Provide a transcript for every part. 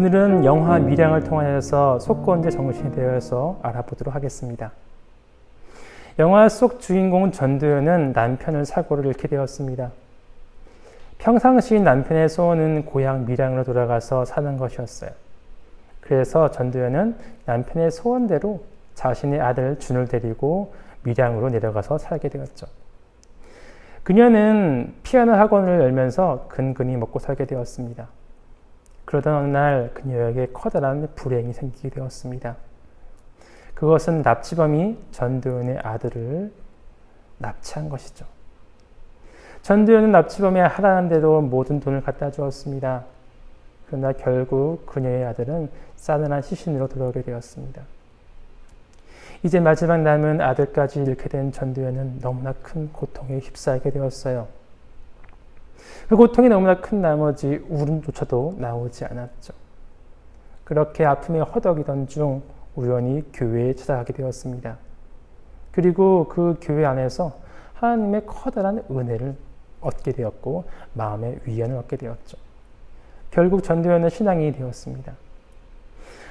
오늘은 영화 밀양을 통하여서 속건제 정신에 대해서 알아보도록 하겠습니다. 영화 속 주인공 전도연은 남편을 사고로 잃게 되었습니다. 평상시 남편의 소원은 고향 밀양으로 돌아가서 사는 것이었어요. 그래서 전도연은 남편의 소원대로 자신의 아들 준을 데리고 밀양으로 내려가서 살게 되었죠. 그녀는 피아노 학원을 열면서 근근히 먹고 살게 되었습니다. 그러던 어느 날 그녀에게 커다란 불행이 생기게 되었습니다. 그것은 납치범이 전도연의 아들을 납치한 것이죠. 전도연은 납치범이 하라는 대로 모든 돈을 갖다 주었습니다. 그러나 결국 그녀의 아들은 싸늘한 시신으로 돌아오게 되었습니다. 이제 마지막 남은 아들까지 잃게 된 전도연은 너무나 큰 고통에 휩싸이게 되었어요. 그 고통이 너무나 큰 나머지 울음조차도 나오지 않았죠. 그렇게 아픔에 허덕이던 중 우연히 교회에 찾아가게 되었습니다. 그리고 그 교회 안에서 하나님의 커다란 은혜를 얻게 되었고 마음의 위안을 얻게 되었죠. 결국 전도연은 신앙이 되었습니다.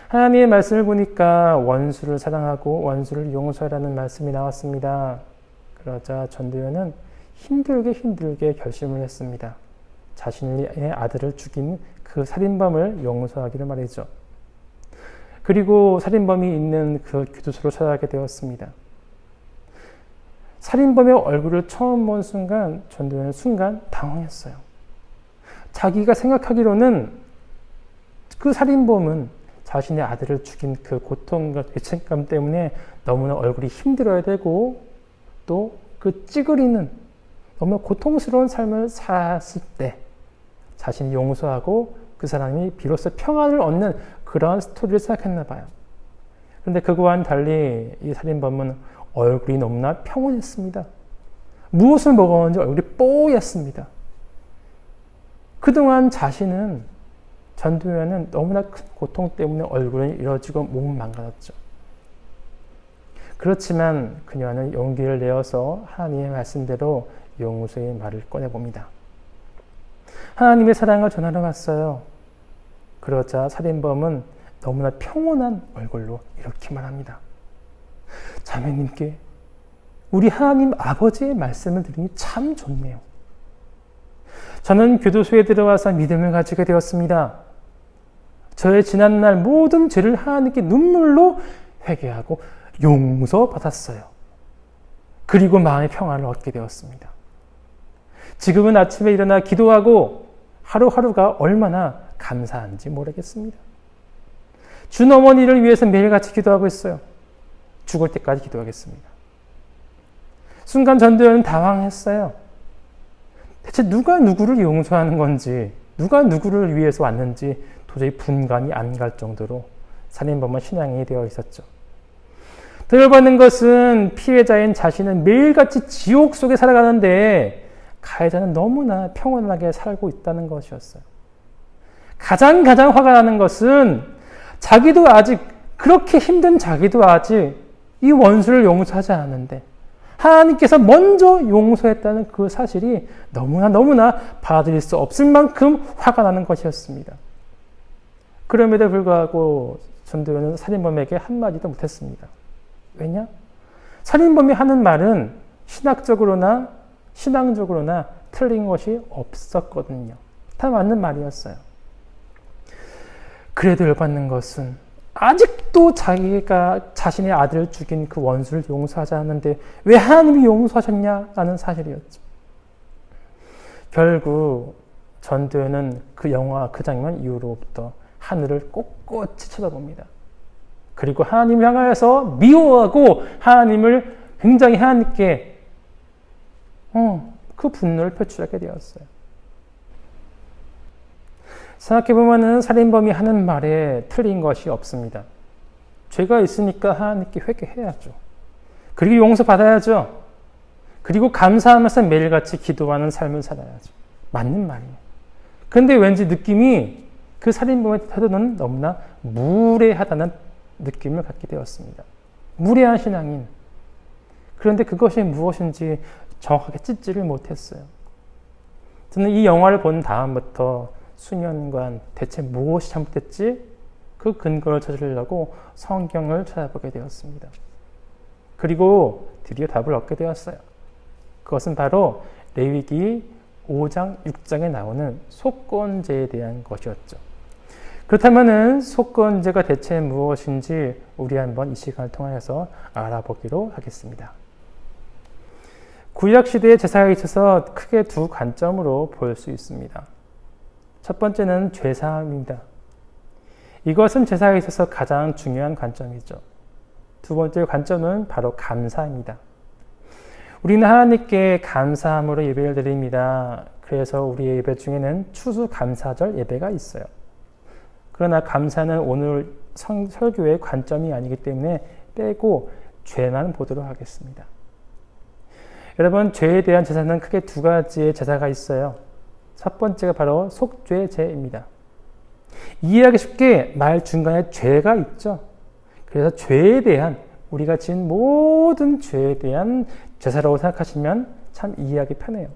하나님의 말씀을 보니까 원수를 사랑하고 원수를 용서하라는 말씀이 나왔습니다. 그러자 전도연은 힘들게 결심을 했습니다. 자신의 아들을 죽인 그 살인범을 용서하기를 말이죠. 그리고 살인범이 있는 그 교도소로 찾아가게 되었습니다. 살인범의 얼굴을 처음 본 순간 전도연은 순간 당황했어요. 자기가 생각하기로는 그 살인범은 자신의 아들을 죽인 그 고통과 죄책감 때문에 너무나 얼굴이 힘들어야 되고 또 그 찌그리는 너무 고통스러운 삶을 살았을 때 자신이 용서하고 그 사람이 비로소 평안을 얻는 그러한 스토리를 생각했나 봐요. 그런데 그거와는 달리 이 살인범은 얼굴이 너무나 평온했습니다. 무엇을 먹었는지 얼굴이 뽀얗습니다. 그동안 전도연은 너무나 큰 고통 때문에 얼굴은 이러지고 몸은 망가졌죠. 그렇지만 그녀는 용기를 내어서 하나님의 말씀대로 용서의 말을 꺼내봅니다. 하나님의 사랑을 전하러 왔어요. 그러자 살인범은 너무나 평온한 얼굴로 이렇게 말합니다. 자매님께 우리 하나님 아버지의 말씀을 들으니 참 좋네요. 저는 교도소에 들어와서 믿음을 가지게 되었습니다. 저의 지난날 모든 죄를 하나님께 눈물로 회개하고 용서받았어요. 그리고 마음의 평안을 얻게 되었습니다. 지금은 아침에 일어나 기도하고 하루하루가 얼마나 감사한지 모르겠습니다. 준 어머니를 위해서 매일같이 기도하고 있어요. 죽을 때까지 기도하겠습니다. 순간 전도연은 당황했어요. 대체 누가 누구를 용서하는 건지, 누가 누구를 위해서 왔는지 도저히 분간이 안 갈 정도로 살인범은 신앙이 되어 있었죠. 더 열받는 것은 피해자인 자신은 매일같이 지옥 속에 살아가는데 가해자는 너무나 평온하게 살고 있다는 것이었어요. 가장 화가 나는 것은 자기도 아직 그렇게 힘든 자기도 아직 이 원수를 용서하지 않았는데 하나님께서 먼저 용서했다는 그 사실이 너무나 받아들일 수 없을 만큼 화가 나는 것이었습니다. 그럼에도 불구하고 전도연은 살인범에게 한마디도 못했습니다. 왜냐? 살인범이 하는 말은 신앙적으로나 틀린 것이 없었거든요. 다 맞는 말이었어요. 그래도 열받는 것은 아직도 자기가 자신의 아들을 죽인 그 원수를 용서하지 않았는데 왜 하나님이 용서하셨냐라는 사실이었죠. 결국 전도연은 그 영화 그 장면 이후로부터 하늘을 꼿꼿이 쳐다봅니다. 그리고 하나님을 향하여서 미워하고 하나님을 굉장히 하나님께 그 분노를 표출하게 되었어요. 생각해보면 살인범이 하는 말에 틀린 것이 없습니다. 죄가 있으니까 하나님께 회개해야죠. 그리고 용서받아야죠. 그리고 감사하면서 매일같이 기도하는 삶을 살아야죠. 맞는 말이에요. 그런데 왠지 느낌이 그 살인범의 태도는 너무나 무례하다는 느낌을 갖게 되었습니다. 무례한 신앙인. 그런데 그것이 무엇인지 정확하게 찝지를 못했어요. 저는 이 영화를 본 다음부터 수년간 대체 무엇이 잘못됐지? 그 근거를 찾으려고 성경을 찾아보게 되었습니다. 그리고 드디어 답을 얻게 되었어요. 그것은 바로 레위기 5장, 6장에 나오는 속건제에 대한 것이었죠. 그렇다면 속건제가 대체 무엇인지 우리 한번 이 시간을 통하여서 알아보기로 하겠습니다. 구약시대의 제사에 있어서 크게 두 관점으로 볼 수 있습니다. 첫 번째는 죄사함입니다. 이것은 제사에 있어서 가장 중요한 관점이죠. 두 번째 관점은 바로 감사입니다. 우리는 하나님께 감사함으로 예배를 드립니다. 그래서 우리의 예배 중에는 추수감사절 예배가 있어요. 그러나 감사는 오늘 설교의 관점이 아니기 때문에 빼고 죄만 보도록 하겠습니다. 여러분, 죄에 대한 제사는 크게 두 가지의 제사가 있어요. 첫 번째가 바로 속죄제입니다. 이해하기 쉽게 말 중간에 죄가 있죠. 그래서 죄에 대한, 우리가 지은 모든 죄에 대한 제사라고 생각하시면 참 이해하기 편해요.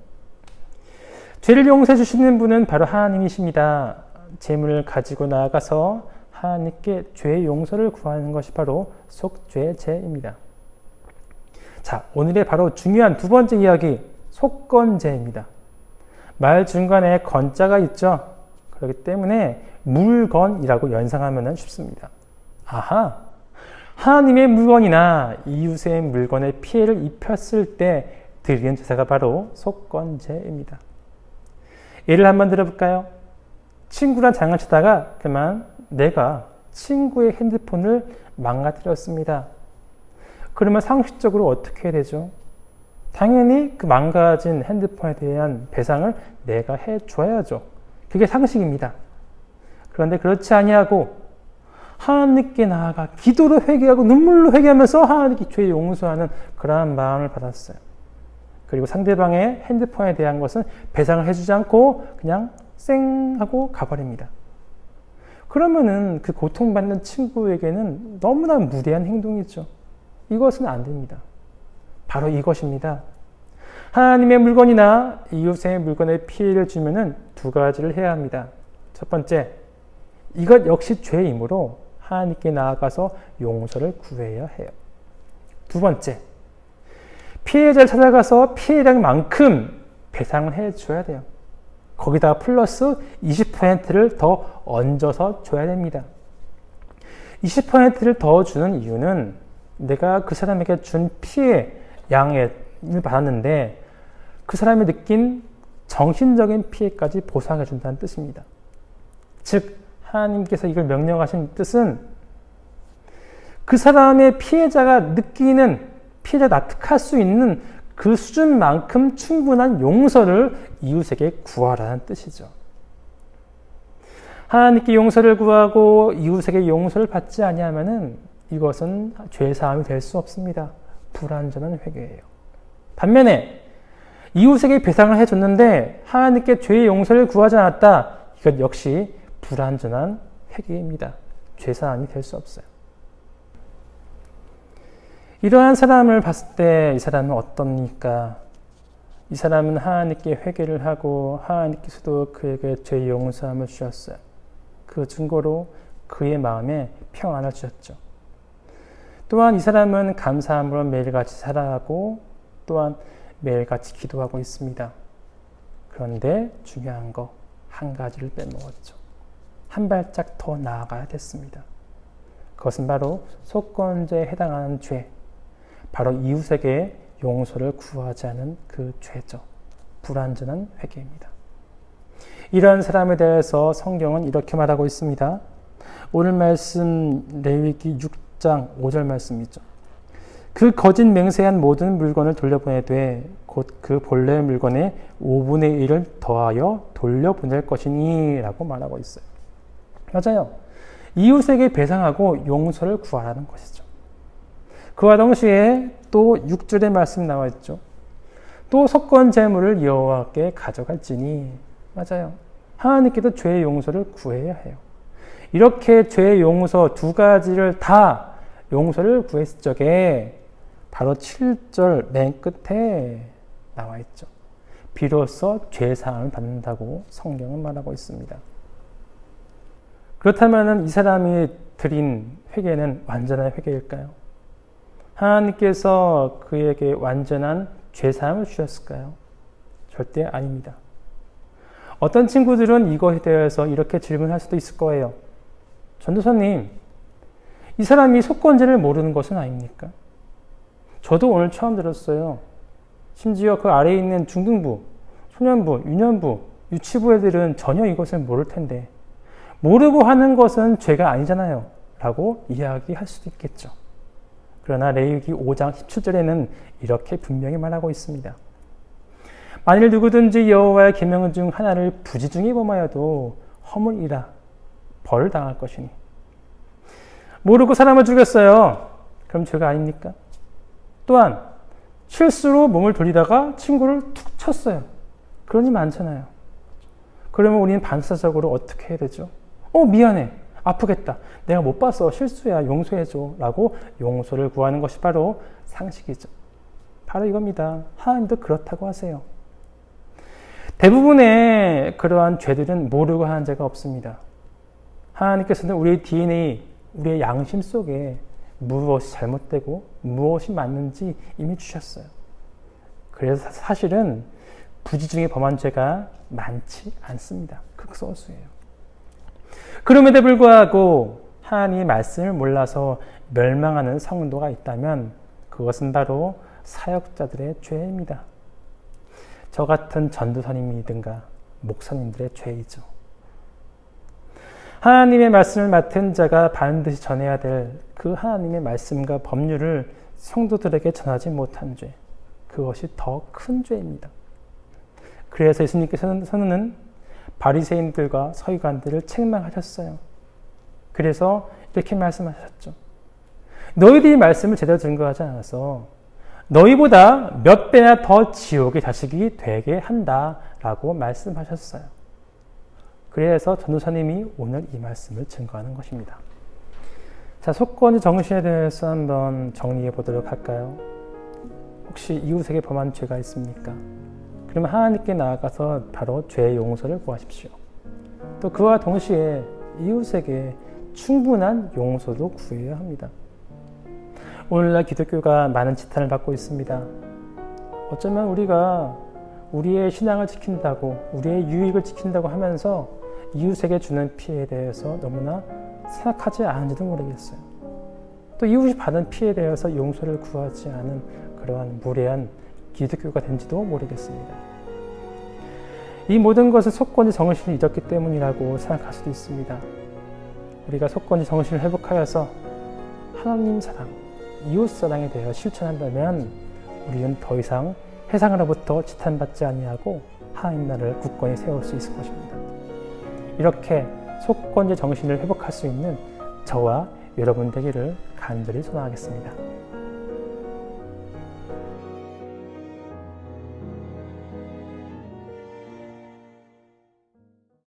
죄를 용서해 주시는 분은 바로 하나님이십니다. 재물을 가지고 나아가서 하나님께 죄의 용서를 구하는 것이 바로 속죄제입니다. 자, 오늘의 바로 중요한 두 번째 이야기, 속건제입니다. 말 중간에 건자가 있죠. 그렇기 때문에 물건이라고 연상하면 쉽습니다. 아하, 하나님의 물건이나 이웃의 물건에 피해를 입혔을 때 드리는 제사가 바로 속건제입니다. 예를 한번 들어볼까요? 친구랑 장난치다가 그만 내가 친구의 핸드폰을 망가뜨렸습니다. 그러면 상식적으로 어떻게 해야 되죠? 당연히 그 망가진 핸드폰에 대한 배상을 내가 해줘야죠. 그게 상식입니다. 그런데 그렇지 아니하고 하나님께 나아가 기도로 회개하고 눈물로 회개하면서 하나님께 죄 용서하는 그러한 마음을 받았어요. 그리고 상대방의 핸드폰에 대한 것은 배상을 해주지 않고 그냥 쌩 하고 가버립니다. 그러면은 그 고통받는 친구에게는 너무나 무례한 행동이죠. 이것은 안 됩니다. 바로 이것입니다. 하나님의 물건이나 이웃의 물건에 피해를 주면은 두 가지를 해야 합니다. 첫 번째, 이것 역시 죄이므로 하나님께 나아가서 용서를 구해야 해요. 두 번째, 피해자를 찾아가서 피해량만큼 배상을 해줘야 돼요. 거기다 플러스 20%를 더 얹어서 줘야 됩니다. 20%를 더 주는 이유는 내가 그 사람에게 준 피해 양을 받았는데 그 사람이 느낀 정신적인 피해까지 보상해 준다는 뜻입니다. 즉 하나님께서 이걸 명령하신 뜻은 그 사람의 피해자가 느끼는, 피해자가 납득할 수 있는 그 수준만큼 충분한 용서를 이웃에게 구하라는 뜻이죠. 하나님께 용서를 구하고 이웃에게 용서를 받지 아니하면은 이것은 죄사함이 될 수 없습니다. 불완전한 회개예요. 반면에 이웃에게 배상을 해줬는데 하나님께 죄의 용서를 구하지 않았다. 이것 역시 불완전한 회개입니다. 죄사함이 될 수 없어요. 이러한 사람을 봤을 때 이 사람은 어떻습니까? 이 사람은 하나님께 회개를 하고 하나님께서도 그에게 죄의 용서함을 주셨어요. 그 증거로 그의 마음에 평안을 주셨죠. 또한 이 사람은 감사함으로 매일같이 살아가고 또한 매일같이 기도하고 있습니다. 그런데 중요한 거 한 가지를 빼먹었죠. 한 발짝 더 나아가야 됐습니다. 그것은 바로 속건제에 해당하는 죄, 바로 이웃에게 용서를 구하지 않은 그 죄죠. 불완전한 회개입니다. 이러한 사람에 대해서 성경은 이렇게 말하고 있습니다. 오늘 말씀 레위기 6장 5절 말씀이죠. 그 거짓 맹세한 모든 물건을 돌려보내되 곧 그 본래 물건의 5분의 1을 더하여 돌려보낼 것이니 라고 말하고 있어요. 맞아요. 이웃에게 배상하고 용서를 구하라는 것이죠. 그와 동시에 또 6절의 말씀 나와 있죠. 또 속건 제물을 여호와께 가져갈지니. 맞아요. 하나님께도 죄의 용서를 구해야 해요. 이렇게 죄의 용서 두 가지를 다 용서를 구했을 적에 바로 7절 맨 끝에 나와 있죠. 비로소 죄사함을 받는다고 성경은 말하고 있습니다. 그렇다면 이 사람이 드린 회개는 완전한 회개일까요? 하나님께서 그에게 완전한 죄사함을 주셨을까요? 절대 아닙니다. 어떤 친구들은 이것에 대해서 이렇게 질문할 수도 있을 거예요. 전도사님, 이 사람이 속건제를 모르는 것은 아닙니까? 저도 오늘 처음 들었어요. 심지어 그 아래에 있는 중등부, 소년부, 유년부, 유치부 애들은 전혀 이것을 모를 텐데 모르고 하는 것은 죄가 아니잖아요 라고 이야기할 수도 있겠죠. 그러나 레위기 5장 17절에는 이렇게 분명히 말하고 있습니다. 만일 누구든지 여호와의 계명 중 하나를 부지중히 범하여도 허물이라 벌을 당할 것이니. 모르고 사람을 죽였어요. 그럼 죄가 아닙니까? 또한 실수로 몸을 돌리다가 친구를 툭 쳤어요. 그런 일 많잖아요. 그러면 우리는 반사적으로 어떻게 해야 되죠? 미안해. 아프겠다. 내가 못 봤어. 실수야. 용서해줘. 라고 용서를 구하는 것이 바로 상식이죠. 바로 이겁니다. 하나님도 그렇다고 하세요. 대부분의 그러한 죄들은 모르고 하는 죄가 없습니다. 하나님께서는 우리의 DNA, 우리의 양심 속에 무엇이 잘못되고 무엇이 맞는지 이미 주셨어요. 그래서 사실은 부지중에 범한 죄가 많지 않습니다. 극소수예요. 그럼에도 불구하고 하나님의 말씀을 몰라서 멸망하는 성도가 있다면 그것은 바로 사역자들의 죄입니다. 저 같은 전도사님이든가 목사님들의 죄이죠. 하나님의 말씀을 맡은 자가 반드시 전해야 될 그 하나님의 말씀과 법률을 성도들에게 전하지 못한 죄, 그것이 더 큰 죄입니다. 그래서 예수님께서는 바리새인들과 서기관들을 책망하셨어요. 그래서 이렇게 말씀하셨죠. 너희들이 말씀을 제대로 증거하지 않아서 너희보다 몇 배나 더 지옥의 자식이 되게 한다라고 말씀하셨어요. 그래서 전도사님이 오늘 이 말씀을 증거하는 것입니다. 자, 속건의 정신에 대해서 한번 정리해 보도록 할까요? 혹시 이웃에게 범한 죄가 있습니까? 그러면 하나님께 나아가서 바로 죄의 용서를 구하십시오. 또 그와 동시에 이웃에게 충분한 용서도 구해야 합니다. 오늘날 기독교가 많은 지탄을 받고 있습니다. 어쩌면 우리가 우리의 신앙을 지킨다고, 우리의 유익을 지킨다고 하면서 이웃에게 주는 피해에 대해서 너무나 생각하지 않은지도 모르겠어요. 또 이웃이 받은 피해에 대해서 용서를 구하지 않은 그러한 무례한 기독교가 된지도 모르겠습니다. 이 모든 것을 속건의 정신을 잊었기 때문이라고 생각할 수도 있습니다. 우리가 속건의 정신을 회복하여서 하나님 사랑, 이웃 사랑에 대해 실천한다면 우리는 더 이상 세상으로부터 지탄받지 아니하고 하나님 나라를 굳건히 세울 수 있을 것입니다. 이렇게 속건의 정신을 회복할 수 있는 저와 여러분 되기를 간절히 소망하겠습니다.